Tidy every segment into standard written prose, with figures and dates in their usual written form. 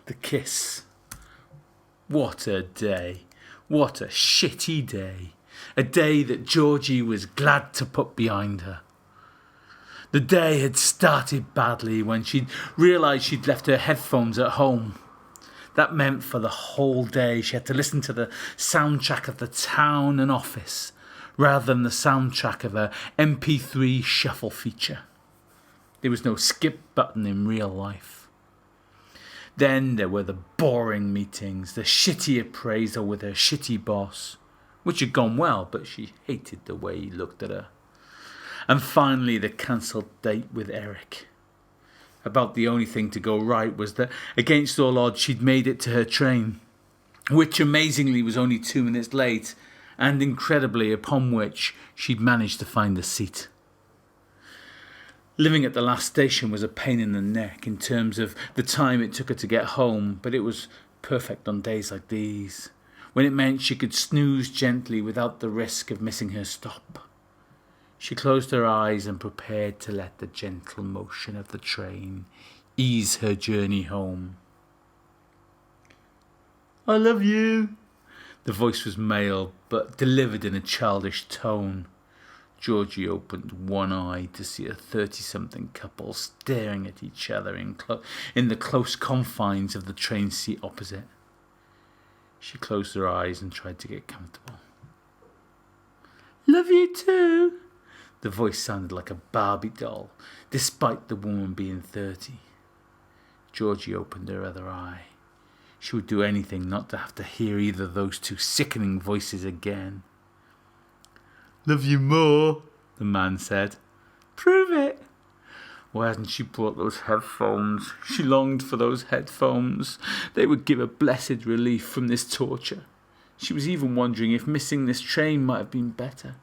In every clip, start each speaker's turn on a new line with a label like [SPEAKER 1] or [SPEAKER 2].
[SPEAKER 1] The kiss. What a day. What a shitty day. A day that Georgie was glad to put behind her. The day had started badly when she'd realised she'd left her headphones at home. That meant for the whole day she had to listen to the soundtrack of the town and office rather than the soundtrack of her MP3 shuffle feature. There was no skip button in real life. Then there were the boring meetings, the shitty appraisal with her shitty boss, which had gone well, but she hated the way he looked at her. And finally the cancelled date with Eric. About the only thing to go right was that, against all odds, she'd made it to her train, which amazingly was only 2 minutes late, and incredibly upon which she'd managed to find a seat. Living at the last station was a pain in the neck in terms of the time it took her to get home, but it was perfect on days like these, when it meant she could snooze gently without the risk of missing her stop. She closed her eyes and prepared to let the gentle motion of the train ease her journey home. "I love you." The voice was male, but delivered in a childish tone. Georgie opened one eye to see a 30-something couple staring at each other in the close confines of the train seat opposite. She closed her eyes and tried to get comfortable. "Love you too." The voice sounded like a Barbie doll, despite the woman being 30. Georgie opened her other eye. She would do anything not to have to hear either of those two sickening voices again. "Love you more," the man said. "Prove it." Why hadn't she brought those headphones? She longed for those headphones. They would give a blessed relief from this torture. She was even wondering if missing this train might have been better.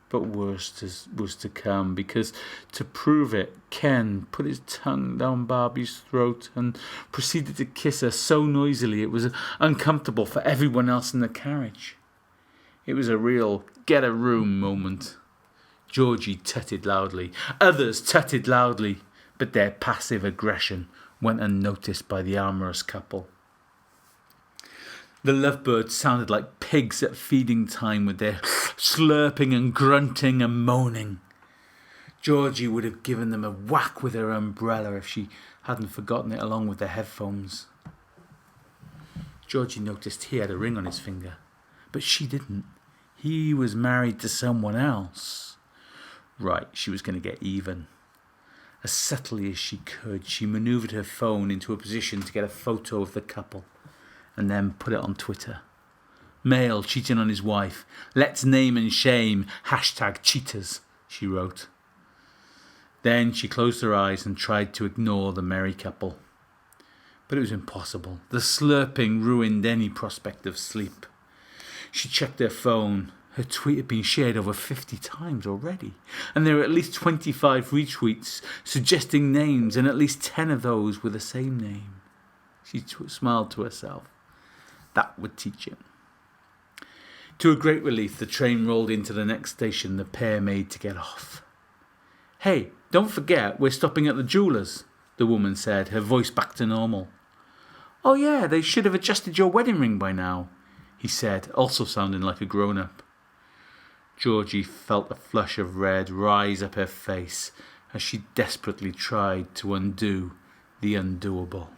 [SPEAKER 1] But worse was to come, because to prove it, Ken put his tongue down Barbie's throat and proceeded to kiss her so noisily it was uncomfortable for everyone else in the carriage. It was a real get a room moment. Georgie tutted loudly, others tutted loudly, but their passive aggression went unnoticed by the amorous couple. The lovebirds sounded like pigs at feeding time with their slurping and grunting and moaning. Georgie would have given them a whack with her umbrella if she hadn't forgotten it along with their headphones. Georgie noticed he had a ring on his finger, but she didn't. He was married to someone else. Right, she was going to get even. As subtly as she could, she manoeuvred her phone into a position to get a photo of the couple, and then put it on Twitter. "Male cheating on his wife. Let's name and shame. #cheaters," she wrote. Then she closed her eyes and tried to ignore the merry couple. But it was impossible. The slurping ruined any prospect of sleep. She checked her phone. Her tweet had been shared over 50 times already, and there were at least 25 retweets suggesting names, and at least 10 of those were the same name. She smiled to herself. That would teach him. To her great relief, the train rolled into the next station the pair made to get off. "Hey, don't forget we're stopping at the jeweller's," the woman said, her voice back to normal. "Oh yeah, they should have adjusted your wedding ring by now," he said, also sounding like a grown-up. Georgie felt a flush of red rise up her face as she desperately tried to undo the undoable.